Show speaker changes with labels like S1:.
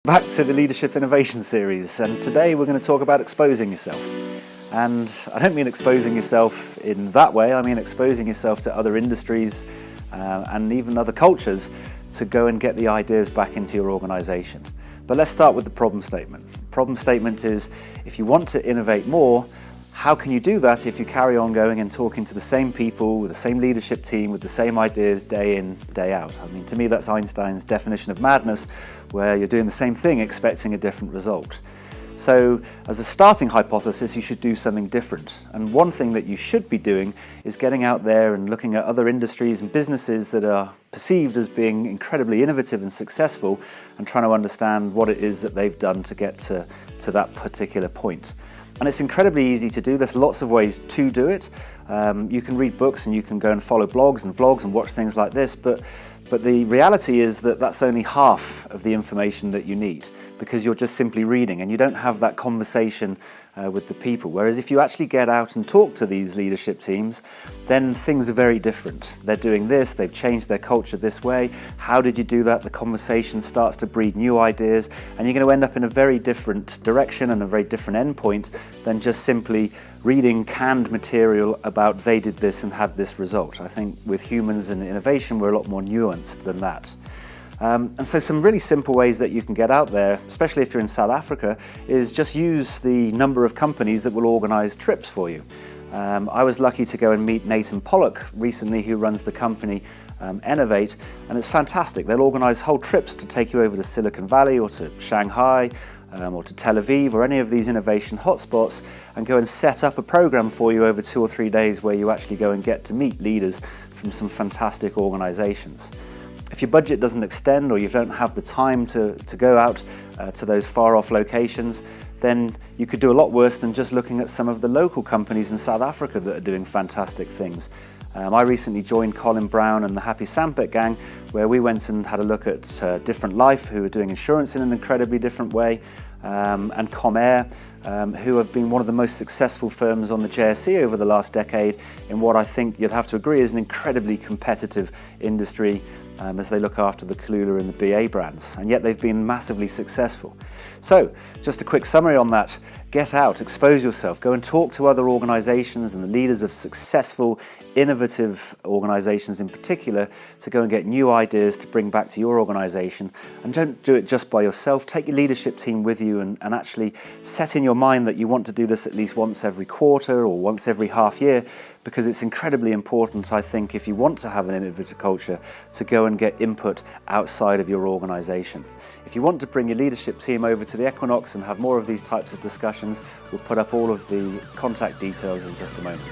S1: back to the Leadership Innovation series, and today we're going to talk about exposing yourself. And I don't mean exposing yourself in that way, I mean exposing yourself to other industries and even other cultures to go and get the ideas back into your organization. But let's start with the problem statement. The problem statement is, if you want to innovate more, how can you do that if you carry on going and talking to the same people, with the same leadership team, with the same ideas day in, day out? I mean, to me that's Einstein's definition of madness, where you're doing the same thing expecting a different result. So as a starting hypothesis, you should do something different. And one thing that you should be doing is getting out there and looking at other industries and businesses that are perceived as being incredibly innovative and successful, and trying to understand what it is that they've done to get to that particular point. And it's incredibly easy to do. There's lots of ways to do it. You can read books and you can go and follow blogs and vlogs and watch things like this, but the reality is that that's only half of the information that you need, because you're just simply reading and you don't have that conversation with the people. Whereas if you actually get out and talk to these leadership teams, then things are very different. They're doing this, they've changed their culture this way. How did you do that? The conversation starts to breed new ideas, and you're going to end up in a very different direction and a very different endpoint than just simply reading canned material about they did this and had this result. I think with humans and innovation, we're a lot more nuanced than that. And so some really simple ways that you can get out there, especially if you're in South Africa, is just use the number of companies that will organise trips for you. I was lucky to go and meet Nathan Pollock recently, who runs the company Innovate, and it's fantastic. They'll organise whole trips to take you over to Silicon Valley or to Shanghai or to Tel Aviv or any of these innovation hotspots, and go and set up a program for you over 2 or 3 days where you actually go and get to meet leaders from some fantastic organisations. If your budget doesn't extend, or you don't have the time to go out to those far off locations, then you could do a lot worse than just looking at some of the local companies in South Africa that are doing fantastic things. I recently joined Colin Brown and the Happy Sampet gang, where we went and had a look at Different Life, who are doing insurance in an incredibly different way, and Comair, who have been one of the most successful firms on the JSE over the last decade in what I think you'd have to agree is an incredibly competitive industry, as they look after the Kahlua and the BA brands, and yet they've been massively successful. So, just a quick summary on that: get out, expose yourself, go and talk to other organisations and the leaders of successful, innovative organisations in particular, to go and get new ideas to bring back to your organisation. And don't do it just by yourself. Take your leadership team with you, and actually set in your mind that you want to do this at least once every quarter or once every half year, because it's incredibly important, I think, if you want to have an innovative culture, to go and get input outside of your organisation. If you want to bring your leadership team over to the Equinox and have more of these types of discussions, we'll put up all of the contact details in just a moment.